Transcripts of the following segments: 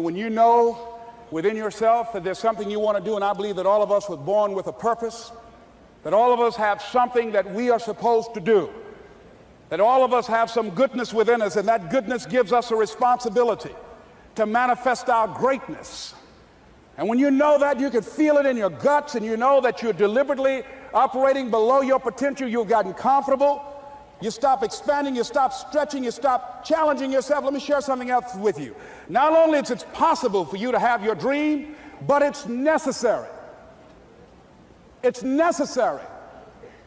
When you know within yourself that there's something you want to do, and I believe that all of us were born with a purpose, that all of us have something that we are supposed to do, that all of us have some goodness within us, and that goodness gives us a responsibility to manifest our greatness. And when you know that, you can feel it in your guts, and you know that you're deliberately operating below your potential, you've gotten comfortable, you stop expanding, you stop stretching, you stop challenging yourself. Let me share something else with you. Not only is it possible for you to have your dream, but it's necessary. It's necessary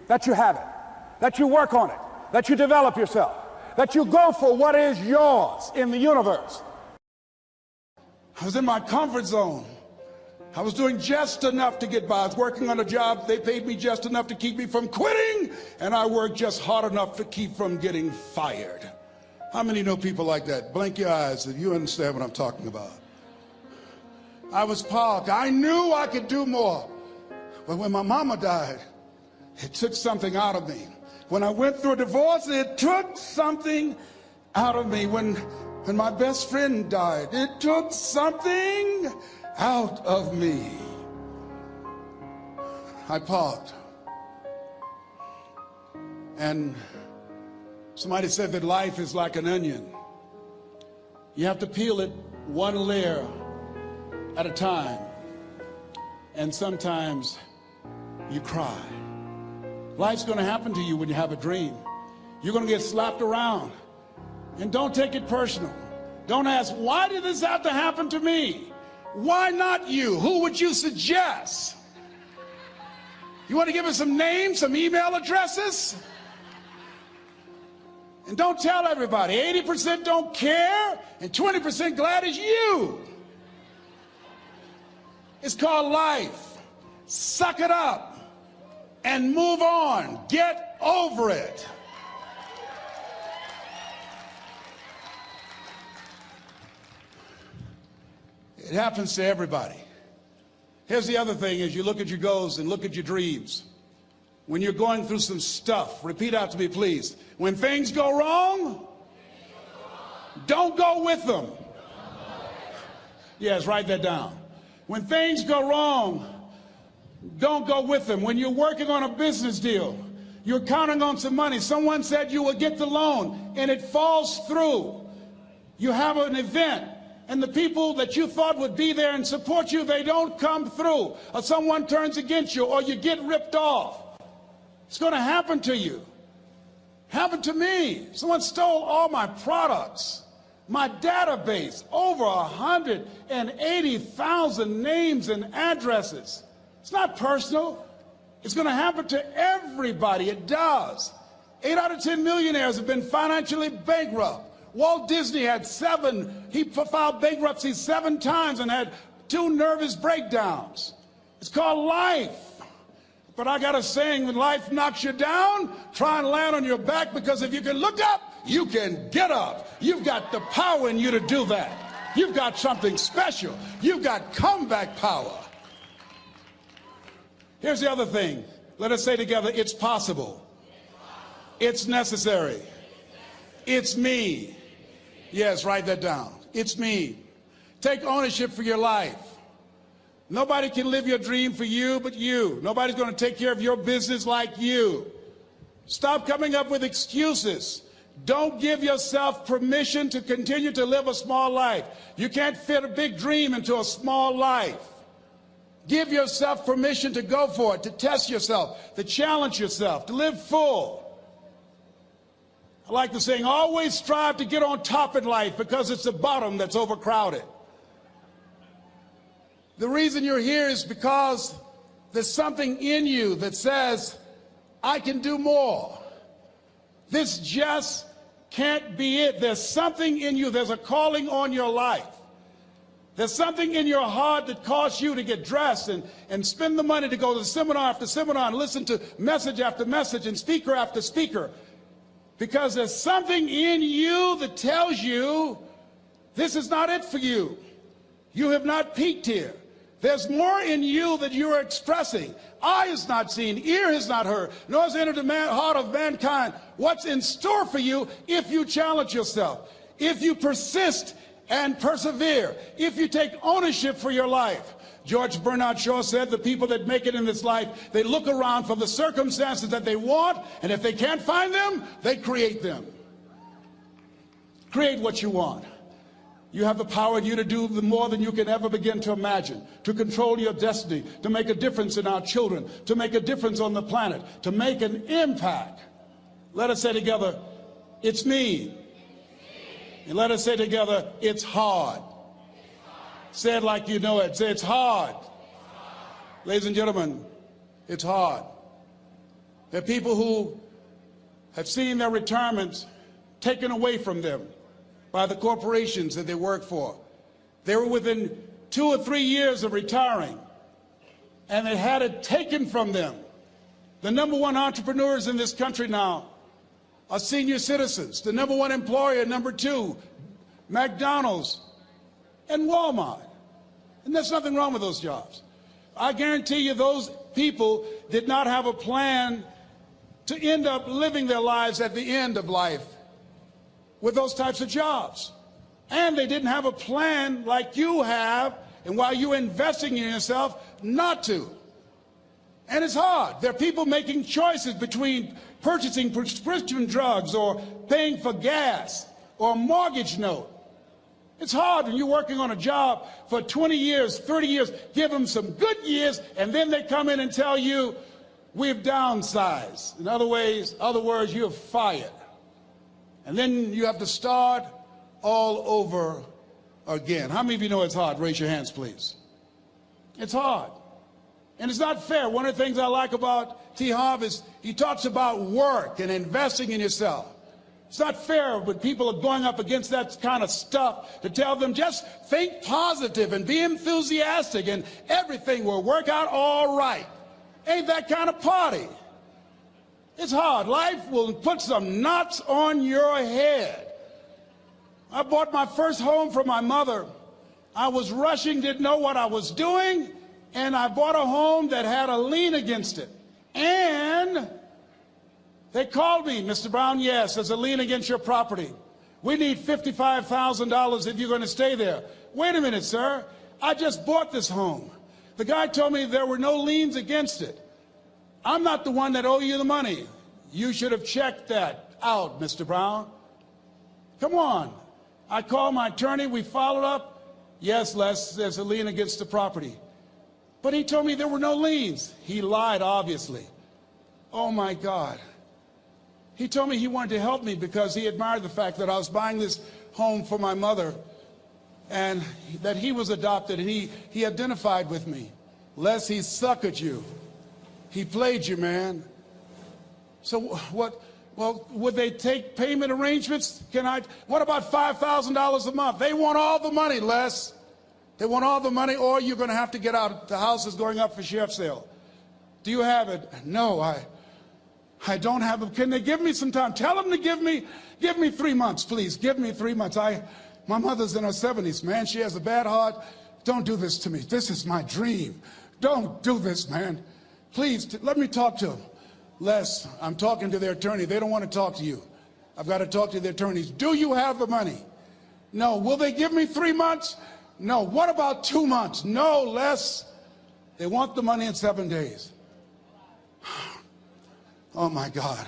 that you have it, that you work on it, that you develop yourself, that you go for what is yours in the universe. I was in my comfort zone. I was doing just enough to get by. I was working on a job. They paid me just enough to keep me from quitting, and I worked just hard enough to keep from getting fired. How many know people like that? Blink your eyes if you understand what I'm talking about. I was parked. I knew I could do more. But when my mama died, it took something out of me. When I went through a divorce, it took something out of me. When my best friend died, it took something out of me. I parked. And somebody said that life is like an onion. You have to peel it one layer at a time. And sometimes you cry. Life's going to happen to you when you have a dream. You're going to get slapped around. And don't take it personal. Don't ask, why did this have to happen to me? Why not you? Who would you suggest? You want to give us some names, some email addresses? And don't tell everybody. 80% don't care, and 20% glad it's you. It's called life. Suck it up and move on. Get over it. It happens to everybody. Here's the other thing: as you look at your goals and look at your dreams, when you're going through some stuff, repeat out to me, please. When things go wrong, don't go with them. Yes, write that down. When things go wrong, don't go with them. When you're working on a business deal, you're counting on some money. Someone said you will get the loan, and it falls through. You have an event, and the people that you thought would be there and support you, they don't come through. Or someone turns against you, or you get ripped off. It's going to happen to you. Happened to me. Someone stole all my products, my database, over 180,000 names and addresses. It's not personal. It's going to happen to everybody. It does. 8 out of 10 millionaires have been financially bankrupt. Walt Disney had 7. He filed bankruptcy 7 times and had 2 nervous breakdowns. It's called life. But I got a saying: when life knocks you down, try and land on your back, because if you can look up, you can get up. You've got the power in you to do that. You've got something special. You've got comeback power. Here's the other thing. Let us say together, it's possible. It's necessary. It's me. Yes, write that down. It's me. Take ownership for your life. Nobody can live your dream for you but you. Nobody's going to take care of your business like you. Stop coming up with excuses. Don't give yourself permission to continue to live a small life. You can't fit a big dream into a small life. Give yourself permission to go for it, to test yourself, to challenge yourself, to live full. I like the saying, always strive to get on top in life, because it's the bottom that's overcrowded. The reason you're here is because there's something in you that says, I can do more. This just can't be it. There's something in you. There's a calling on your life. There's something in your heart that caused you to get dressed and spend the money to go to seminar after seminar and listen to message after message and speaker after speaker. Because there's something in you that tells you this is not it for you. You have not peaked here. There's more in you that you are expressing. Eye has not seen, ear has not heard, nor has entered the heart of mankind what's in store for you if you challenge yourself, if you persist and persevere, if you take ownership for your life. George Bernard Shaw said the people that make it in this life, they look around for the circumstances that they want, and if they can't find them, they create them. Create what you want. You have the power in you to do more than you can ever begin to imagine, to control your destiny, to make a difference in our children, to make a difference on the planet, to make an impact. Let us say together, it's me. And let us say together, it's hard. Say it like you know it. Say, it's hard. Ladies and gentlemen, it's hard. There are people who have seen their retirements taken away from them by the corporations that they work for. They were within 2 or 3 years of retiring, and they had it taken from them. The #1 entrepreneurs in this country now are senior citizens. The #1 employer, #2, McDonald's and Walmart. And there's nothing wrong with those jobs. I guarantee you those people did not have a plan to end up living their lives at the end of life with those types of jobs. And they didn't have a plan like you have, and while you're investing in yourself, not to. And it's hard. There are people making choices between purchasing prescription drugs or paying for gas or a mortgage note. It's hard when you're working on a job for 20 years, 30 years, give them some good years, and then they come in and tell you, we've downsized. In other words, you're fired. And then you have to start all over again. How many of you know it's hard? Raise your hands, please. It's hard. And it's not fair. One of the things I like about T. Harv is he talks about work and investing in yourself. It's not fair when people are going up against that kind of stuff to tell them just think positive and be enthusiastic and everything will work out all right. Ain't that kind of party. It's hard. Life will put some knots on your head. I bought my first home for my mother. I was rushing, didn't know what I was doing, and I bought a home that had a lien against it. And they called me, Mr. Brown, yes, there's a lien against your property. We need $55,000 if you're going to stay there. Wait a minute, sir. I just bought this home. The guy told me there were no liens against it. I'm not the one that owe you the money. You should have checked that out, Mr. Brown. Come on. I called my attorney. We followed up. Yes, Les, there's a lien against the property. But he told me there were no liens. He lied, obviously. Oh, my God. He told me he wanted to help me because he admired the fact that I was buying this home for my mother and that he was adopted, and he identified with me. Les, he suckered you. He played you, man. So what? Well, would they take payment arrangements? What about $5,000 a month? They want all the money, Les. They want all the money, or you're going to have to get out. The house is going up for sheriff's sale. Do you have it? No, I don't have it. Can they give me some time? Tell them to give me 3 months, please. Give me 3 months. My mother's in her 70s, man. She has a bad heart. Don't do this to me. This is my dream. Don't do this, man. Please, let me talk to them. Les, I'm talking to their attorney. They don't want to talk to you. I've got to talk to their attorneys. Do you have the money? No. Will they give me 3 months? No. What about 2 months? No, Les. They want the money in 7 days. Oh, my God.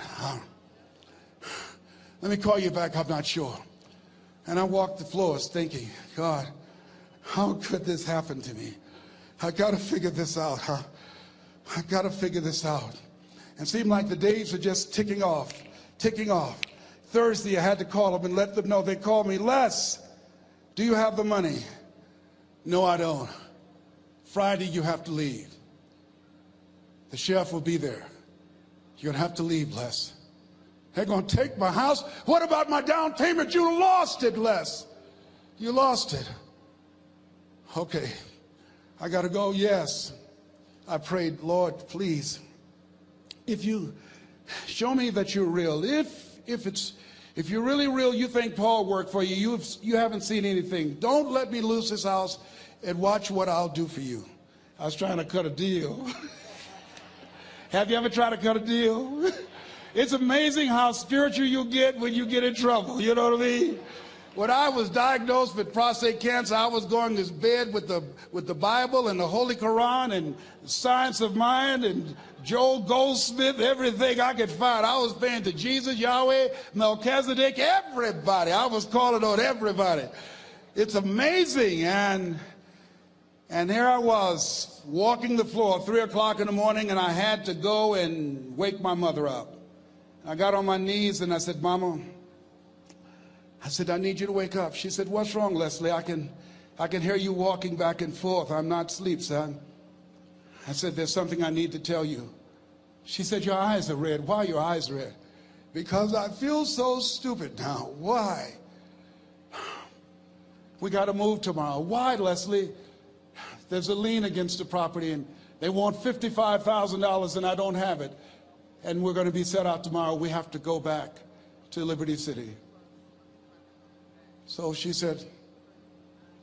Let me call you back. I'm not sure. And I walked the floors thinking, God, how could this happen to me? I got to figure this out, huh? I got to figure this out. And it seemed like the days were just ticking off, ticking off. Thursday, I had to call them and let them know. They called me, Les, do you have the money? No, I don't. Friday, you have to leave. The sheriff will be there. You're going to have to leave, Les. They're going to take my house. What about my down payment? You lost it, Les. You lost it. Okay. I got to go. Yes. I prayed, Lord, please, if you show me that you're real, if you're really real, you think Paul worked for you, you haven't seen anything. Don't let me lose this house and watch what I'll do for you. I was trying to cut a deal. Have you ever tried to cut a deal? It's amazing how spiritual you get when you get in trouble. You know what I mean? When I was diagnosed with prostate cancer, I was going to bed with the Bible and the Holy Quran and Science of Mind and Joel Goldsmith, everything I could find. I was praying to Jesus, Yahweh, Melchizedek, everybody. I was calling on everybody. It's amazing. And here I was walking the floor, 3 o'clock in the morning, and I had to go and wake my mother up. I got on my knees and I said, Mama, I said, I need you to wake up. She said, what's wrong, Leslie? I can hear you walking back and forth. I'm not asleep, son. I said, there's something I need to tell you. She said, your eyes are red. Why are your eyes red? Because I feel so stupid now. Why? We got to move tomorrow. Why, Leslie? There's a lien against the property and they want $55,000 and I don't have it. And we're going to be set out tomorrow. We have to go back to Liberty City. So she said,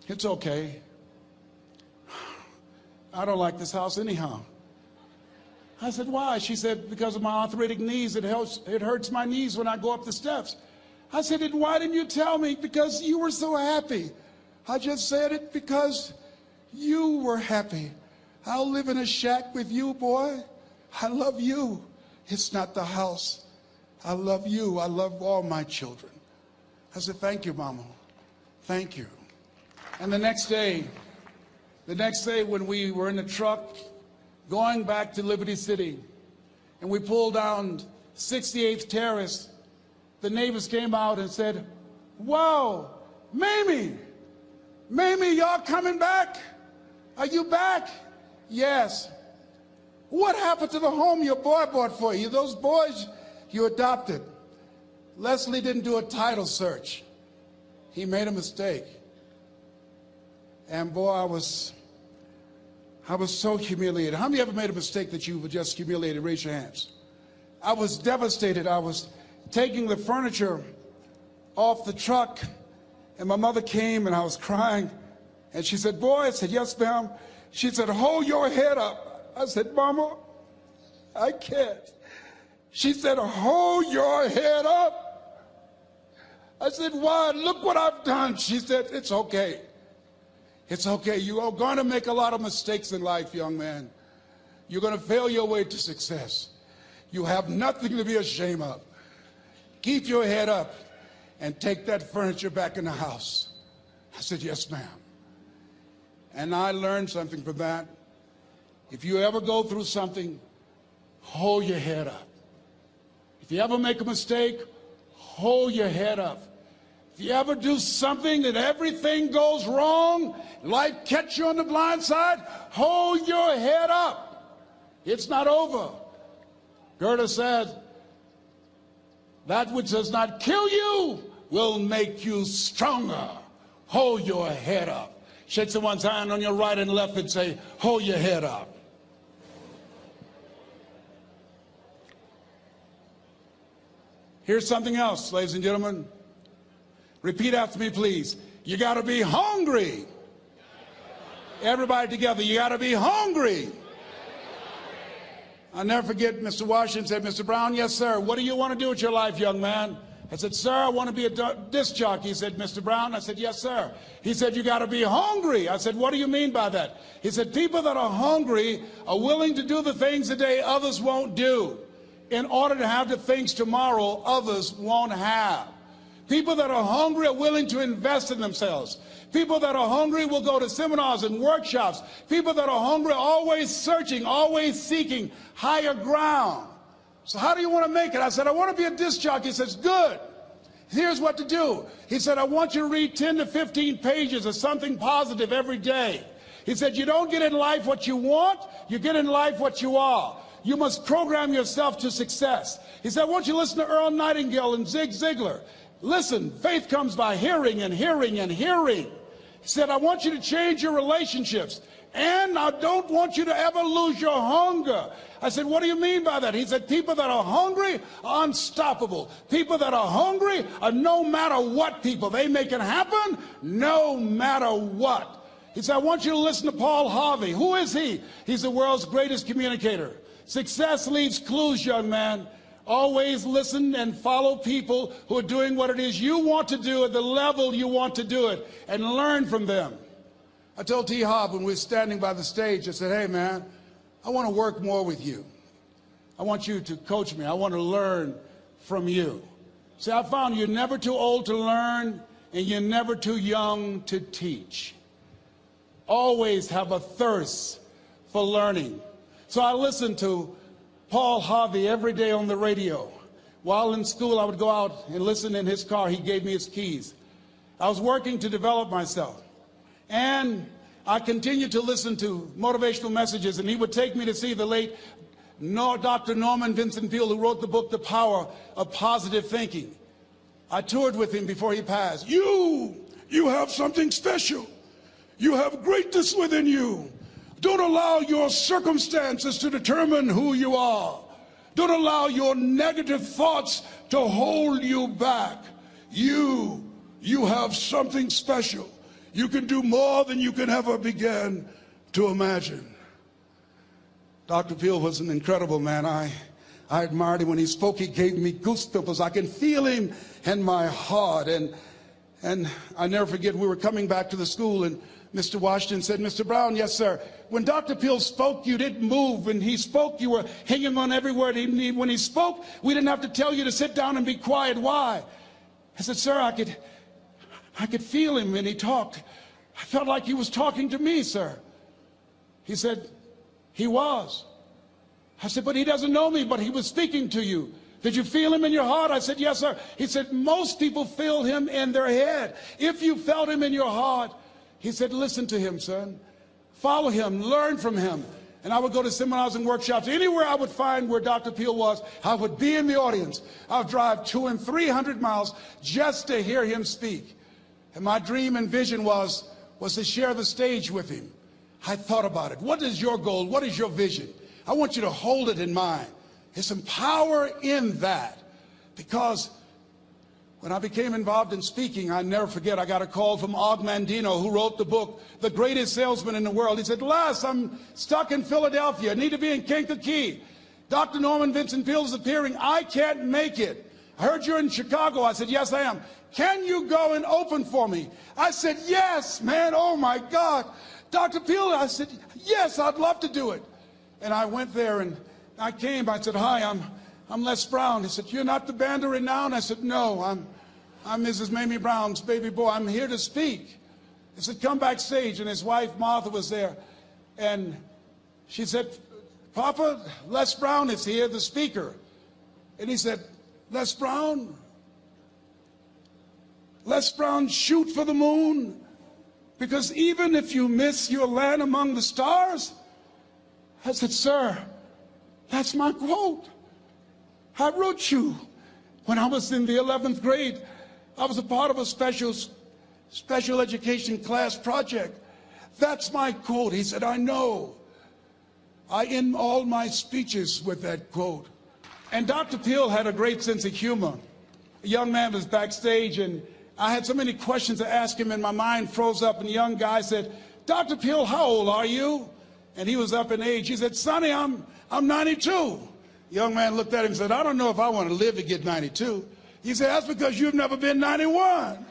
it's okay. I don't like this house anyhow. I said, why? She said, because of my arthritic knees, it hurts my knees when I go up the steps. I said, and why didn't you tell me? Because you were so happy. I just said it because you were happy. I'll live in a shack with you, boy. I love you. It's not the house. I love you. I love all my children. I said, thank you, Mama. Thank you. And the next day when we were in the truck going back to Liberty City and we pulled down 68th Terrace, the neighbors came out and said, wow, Mamie, y'all coming back? Are you back? Yes. What happened to the home your boy bought for you? Those boys you adopted. Leslie didn't do a title search. He made a mistake. And boy, I was so humiliated. How many ever made a mistake that you were just humiliated? Raise your hands. I was devastated. I was taking the furniture off the truck, and my mother came, and I was crying. And she said, boy, I said, yes, ma'am. She said, hold your head up. I said, Mama, I can't. She said, hold your head up. I said, why? Look what I've done. She said, it's okay. It's okay. You are going to make a lot of mistakes in life, young man. You're going to fail your way to success. You have nothing to be ashamed of. Keep your head up and take that furniture back in the house. I said, yes, ma'am. And I learned something from that. If you ever go through something, hold your head up. If you ever make a mistake, hold your head up. If you ever do something that everything goes wrong, life catch you on the blind side, hold your head up. It's not over. Goethe said, that which does not kill you will make you stronger. Hold your head up. Shake someone's hand on your right and left and say, hold your head up. Here's something else, ladies and gentlemen. Repeat after me, please. You got to be hungry. Everybody together, you got to be hungry. I'll never forget Mr. Washington said, Mr. Brown, yes, sir. What do you want to do with your life, young man? I said, sir, I want to be a disc jockey. He said, Mr. Brown? I said, yes, sir. He said, you got to be hungry. I said, what do you mean by that? He said, people that are hungry are willing to do the things today others won't do in order to have the things tomorrow others won't have. People that are hungry are willing to invest in themselves. People that are hungry will go to seminars and workshops. People that are hungry are always searching, always seeking higher ground. So how do you want to make it? I said, I want to be a disc jockey. He says, good. Here's what to do. He said, I want you to read 10 to 15 pages of something positive every day. He said, you don't get in life what you want, you get in life what you are. You must program yourself to success. He said, I want you to listen to Earl Nightingale and Zig Ziglar. Listen, faith comes by hearing and hearing and hearing. He said, I want you to change your relationships. And I don't want you to ever lose your hunger. I said, what do you mean by that? He said, people that are hungry are unstoppable. People that are hungry are no matter what people. They make it happen no matter what. He said, I want you to listen to Paul Harvey. Who is he? He's the world's greatest communicator. Success leaves clues, young man. Always listen and follow people who are doing what it is you want to do at the level you want to do it, and learn from them. I told T. Hobb when we were standing by the stage, I said, hey man, I want to work more with you. I want you to coach me. I want to learn from you. See, I found you're never too old to learn, and you're never too young to teach. Always have a thirst for learning. So I listened to Paul Harvey every day on the radio. While in school, I would go out and listen in his car. He gave me his keys. I was working to develop myself. And I continued to listen to motivational messages, and he would take me to see the late Dr. Norman Vincent Peale, who wrote the book, The Power of Positive Thinking. I toured with him before he passed. You have something special. You have greatness within you. Don't allow your circumstances to determine who you are. Don't allow your negative thoughts to hold you back. You have something special. You can do more than you can ever begin to imagine. Dr. Peale was an incredible man. I admired him. When he spoke, he gave me goosebumps. I can feel him in my heart. And I never forget, we were coming back to the school, and Mr. Washington said, Mr. Brown, yes, sir. When Dr. Peale spoke, you didn't move. When he spoke, you were hanging on every word. When he spoke, we didn't have to tell you to sit down and be quiet. Why? I said, sir, I could feel him when he talked. I felt like he was talking to me, sir. He said, he was. I said, but he doesn't know me, but he was speaking to you. Did you feel him in your heart? I said, yes, sir. He said, most people feel him in their head. If you felt him in your heart, he said, listen to him, son. Follow him, learn from him. And I would go to seminars and workshops. Anywhere I would find where Dr. Peale was, I would be in the audience. I would drive 200 and 300 miles just to hear him speak. And my dream and vision was to share the stage with him. I thought about it. What is your goal? What is your vision? I want you to hold it in mind. There's some power in that. Because when I became involved in speaking, I never forget, I got a call from Og Mandino, who wrote the book, The Greatest Salesman in the World. He said, Les, I'm stuck in Philadelphia. I need to be in Kankakee. Dr. Norman Vincent Peale is appearing. I can't make it. I heard you're in Chicago. I said, yes, I am. Can you go and open for me? I said, yes, man. Oh, my God. Dr. Peale, I said, yes, I'd love to do it. And I went there, and I came. I said, hi, I'm Les Brown. He said, you're not the band of renown? I said, no, I'm Mrs. Mamie Brown's baby boy. I'm here to speak. He said, come backstage. And his wife, Martha, was there. And she said, Papa, Les Brown is here, the speaker. And he said, Les Brown, shoot for the moon. Because even if you miss your land among the stars. I said, sir, that's my quote. I wrote you when I was in the 11th grade. I was a part of a special education class project. That's my quote. He said, I know. I end all my speeches with that quote. And Dr. Peale had a great sense of humor. A young man was backstage, and I had so many questions to ask him, and my mind froze up, and the young guy said, Dr. Peale, how old are you? And he was up in age. He said, Sonny, I'm 92. The young man looked at him and said, I don't know if I want to live to get 92. He said, that's because you've never been 91.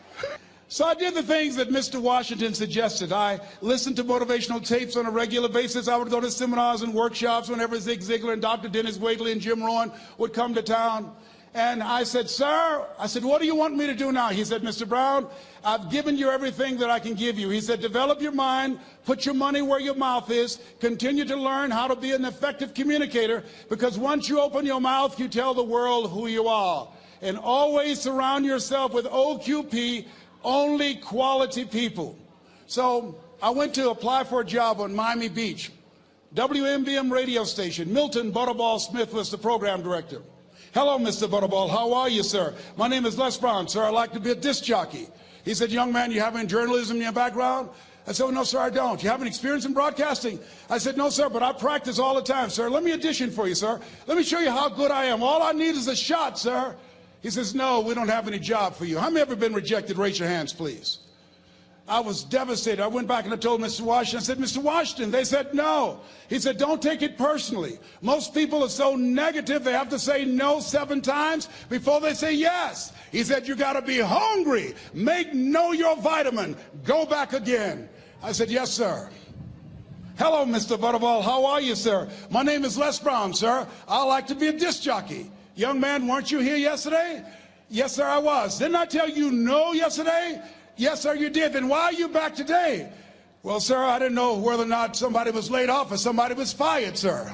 So I did the things that Mr. Washington suggested. I listened to motivational tapes on a regular basis. I would go to seminars and workshops whenever Zig Ziglar and Dr. Dennis Waitley and Jim Rohn would come to town. And I said, sir, what do you want me to do now? He said, Mr. Brown, I've given you everything that I can give you. He said, develop your mind, put your money where your mouth is, continue to learn how to be an effective communicator, because once you open your mouth, you tell the world who you are. And always surround yourself with OQP, only quality people. So I went to apply for a job on Miami Beach. WMBM radio station. Milton Butterball Smith was the program director. Hello, Mr. Butterball. How are you, sir? My name is Les Brown, sir. I'd like to be a disc jockey. He said, young man, you have any journalism in your background? I said, oh, no, sir, I don't. You have any experience in broadcasting? I said, no, sir, but I practice all the time, sir. Let me audition for you, sir. Let me show you how good I am. All I need is a shot, sir. He says, no, we don't have any job for you. How many ever been rejected? Raise your hands, please. I was devastated. I went back and I told Mr. Washington, I said, Mr. Washington, they said no. He said, don't take it personally. Most people are so negative, they have to say no 7 times before they say yes. He said, you got to be hungry. Know your vitamin. Go back again. I said, yes, sir. Hello, Mr. Butterball. How are you, sir? My name is Les Brown, sir. I like to be a disc jockey. Young man, weren't you here yesterday? Yes, sir, I was. Didn't I tell you no yesterday? Yes, sir, you did. Then why are you back today? Well, sir, I didn't know whether or not somebody was laid off or somebody was fired, sir.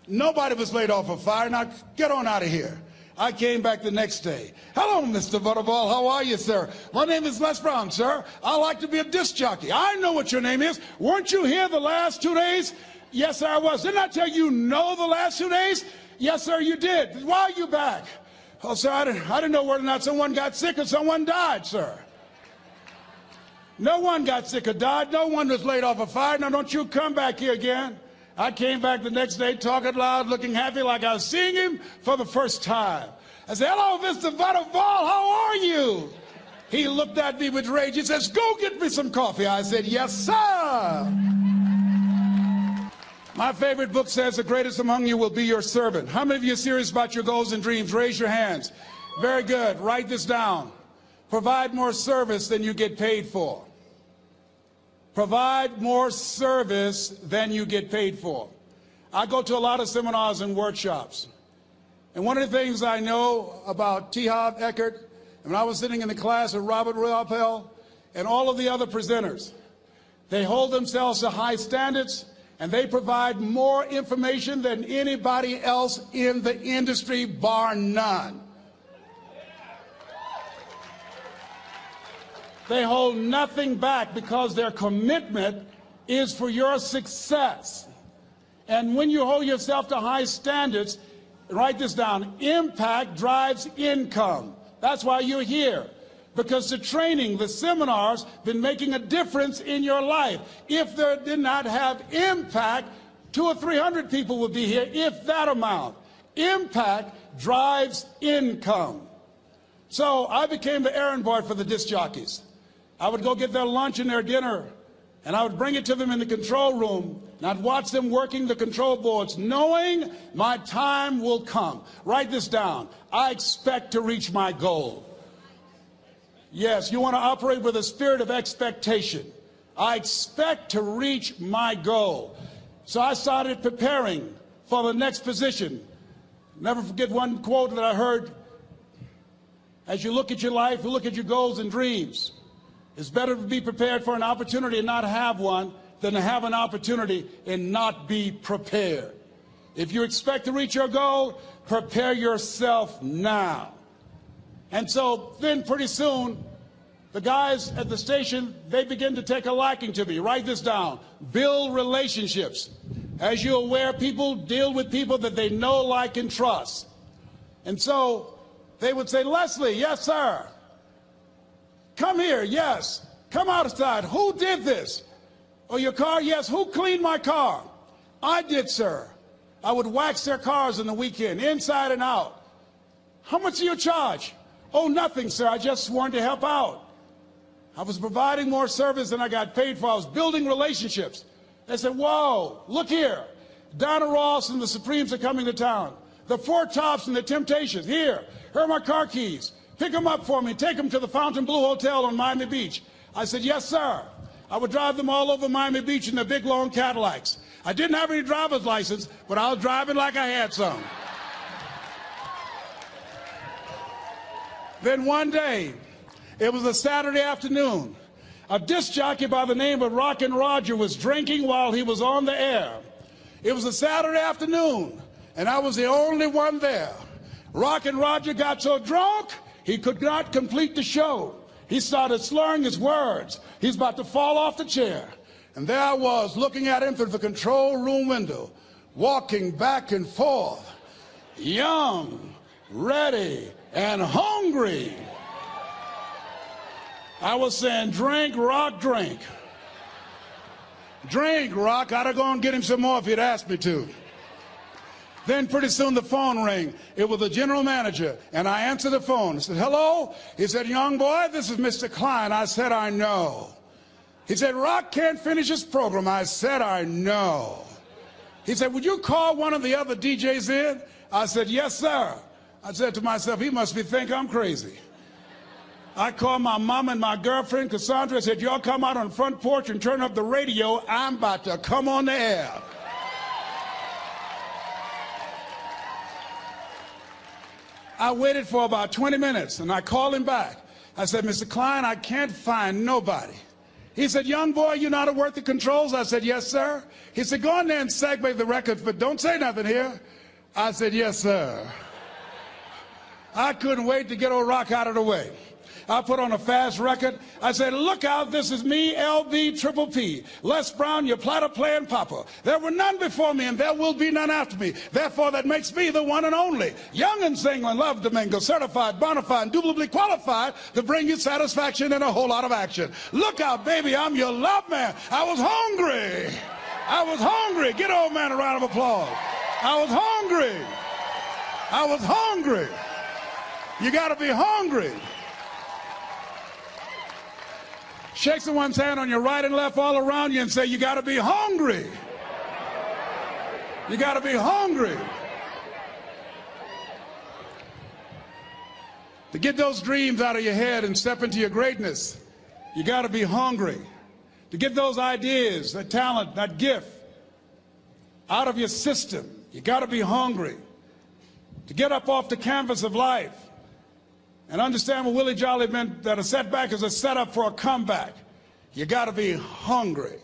Nobody was laid off or fired. Now, get on out of here. I came back the next day. Hello, Mr. Butterball. How are you, sir? My name is Les Brown, sir. I like to be a disc jockey. I know what your name is. Weren't you here the last 2 days? Yes, sir, I was. Didn't I tell you no the last 2 days? Yes, sir, you did. Why are you back? Oh, sir, I didn't know whether or not someone got sick or someone died, sir. No one got sick or died. No one was laid off or fired. Now, don't you come back here again. I came back the next day talking loud, looking happy like I was seeing him for the first time. I said, hello, Mr. Butterball, how are you? He looked at me with rage. He says, go get me some coffee. I said, yes, sir. My favorite book says the greatest among you will be your servant. How many of you are serious about your goals and dreams? Raise your hands. Very good. Write this down. Provide more service than you get paid for. Provide more service than you get paid for. I go to a lot of seminars and workshops. And one of the things I know about T. Harv Eckert, and when I was sitting in the class with Robert Ruppel and all of the other presenters, they hold themselves to high standards and they provide more information than anybody else in the industry, bar none. They hold nothing back because their commitment is for your success. And when you hold yourself to high standards, write this down, impact drives income. That's why you're here. Because the training, the seminars, been making a difference in your life. If they did not have impact, 200 or 300 people would be here, if that amount. Impact drives income. So I became the errand boy for the disc jockeys. I would go get their lunch and their dinner, and I would bring it to them in the control room, and I'd watch them working the control boards, knowing my time will come. Write this down. I expect to reach my goal. Yes, you want to operate with a spirit of expectation. I expect to reach my goal. So I started preparing for the next position. Never forget one quote that I heard. As you look at your life, you look at your goals and dreams. It's better to be prepared for an opportunity and not have one than to have an opportunity and not be prepared. If you expect to reach your goal, prepare yourself now. And so then pretty soon, the guys at the station, they begin to take a liking to me. Write this down. Build relationships. As you're aware, people deal with people that they know, like, and trust. And so they would say, Leslie, yes, sir. Come here, yes. Come outside. Who did this? Oh, your car? Yes. Who cleaned my car? I did, sir. I would wax their cars on the weekend, inside and out. How much do you charge? Oh, nothing, sir. I just wanted to help out. I was providing more service than I got paid for. I was building relationships. They said, whoa, look here. Donna Ross and the Supremes are coming to town. The Four Tops and the Temptations. Here are my car keys. Pick them up for me. Take them to the Fontainebleau Hotel on Miami Beach. I said, yes, sir. I would drive them all over Miami Beach in their big, long Cadillacs. I didn't have any driver's license, but I was driving like I had some. Then one day, it was a Saturday afternoon. A disc jockey by the name of Rockin' Roger was drinking while he was on the air. It was a Saturday afternoon, and I was the only one there. Rockin' Roger got so drunk, he could not complete the show. He started slurring his words. He's about to fall off the chair. And there I was, looking at him through the control room window, walking back and forth, young, ready, and hungry. I was saying, drink, Rock, drink. Drink, Rock. I'd have gone and get him some more if he'd asked me to. Then pretty soon the phone rang. It was the general manager, and I answered the phone. I said, hello? He said, young boy, this is Mr. Klein. I said, I know. He said, Rock can't finish his program. I said, I know. He said, would you call one of the other DJs in? I said, yes, sir. I said to myself, he must think I'm crazy. I called my mom and my girlfriend, Cassandra. I said, y'all come out on the front porch and turn up the radio. I'm about to come on the air. I waited for about 20 minutes, and I called him back. I said, Mr. Klein, I can't find nobody. He said, young boy, you know how to work the controls? I said, yes, sir. He said, go in there and segue the record, but don't say nothing here. I said, yes, sir. I couldn't wait to get old Rock out of the way. I put on a fast record. I said, look out, this is me, LB Triple P. Les Brown, your platter playing papa. There were none before me, and there will be none after me. Therefore, that makes me the one and only. Young and single and love to mingle, certified, bona fide, indubitably qualified to bring you satisfaction and a whole lot of action. Look out, baby, I'm your love man. I was hungry. I was hungry. Get old man a round of applause. I was hungry. I was hungry. You got to be hungry. Shake someone's hand on your right and left all around you and say, you got to be hungry. You got to be hungry. To get those dreams out of your head and step into your greatness, you got to be hungry. To get those ideas, that talent, that gift out of your system, you got to be hungry. To get up off the canvas of life and understand what Willie Jolly meant, that a setback is a setup for a comeback. You got to be hungry.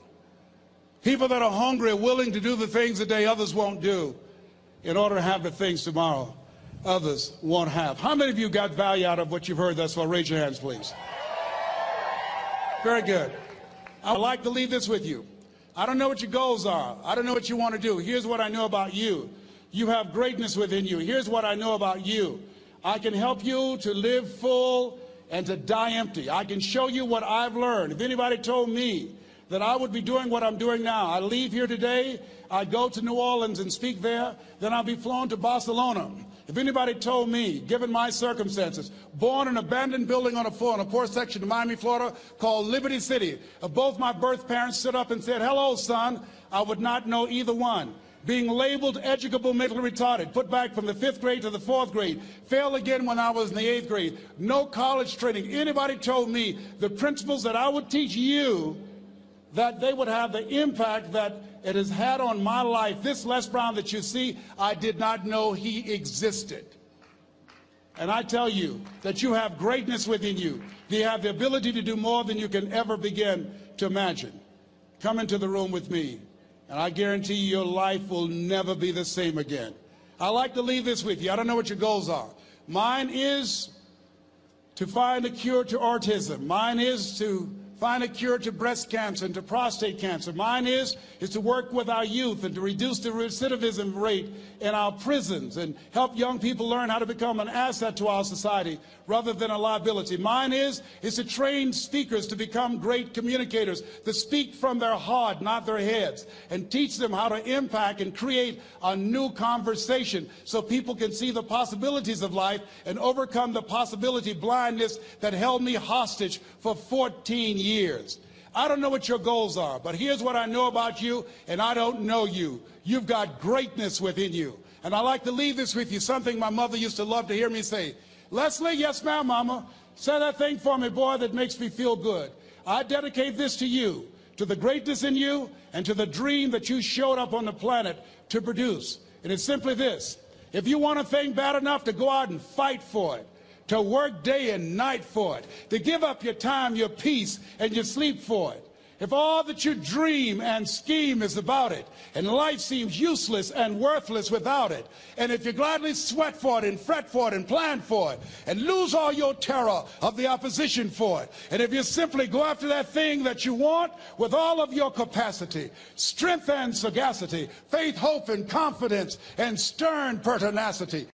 People that are hungry are willing to do the things today others won't do in order to have the things tomorrow others won't have. How many of you got value out of what you've heard thus far? Raise your hands, please. Very good. I would like to leave this with you. I don't know what your goals are. I don't know what you want to do. Here's what I know about you. You have greatness within you. Here's what I know about you. I can help you to live full and to die empty. I can show you what I've learned. If anybody told me that I would be doing what I'm doing now, I leave here today, I go to New Orleans and speak there, then I'll be flown to Barcelona. If anybody told me, given my circumstances, born in an abandoned building on a poor section of Miami, Florida, called Liberty City, if both my birth parents stood up and said, hello, son, I would not know either one. Being labeled educable mentally retarded, put back from the 5th grade to the 4th grade, failed again when I was in the 8th grade, no college training. Anybody told me the principles that I would teach you, that they would have the impact that it has had on my life. This Les Brown that you see, I did not know he existed. And I tell you that you have greatness within you. You have the ability to do more than you can ever begin to imagine. Come into the room with me. And I guarantee you your life will never be the same again. I like to leave this with you. I don't know what your goals are. Mine is to find a cure to autism. Mine is to find a cure to breast cancer and to prostate cancer. Mine is to work with our youth and to reduce the recidivism rate in our prisons and help young people learn how to become an asset to our society rather than a liability. Mine is to train speakers to become great communicators, to speak from their heart, not their heads, and teach them how to impact and create a new conversation so people can see the possibilities of life and overcome the possibility blindness that held me hostage for 14 years. I don't know what your goals are, but here's what I know about you, and I don't know you. You've got greatness within you. And I like to leave this with you, something my mother used to love to hear me say. Leslie, yes ma'am, mama. Say that thing for me, boy, that makes me feel good. I dedicate this to you, to the greatness in you, and to the dream that you showed up on the planet to produce. And it's simply this. If you want a thing bad enough to go out and fight for it, to work day and night for it, to give up your time, your peace, and your sleep for it. If all that you dream and scheme is about it, and life seems useless and worthless without it, and if you gladly sweat for it and fret for it and plan for it, and lose all your terror of the opposition for it, and if you simply go after that thing that you want with all of your capacity, strength and sagacity, faith, hope, and confidence, and stern pertinacity,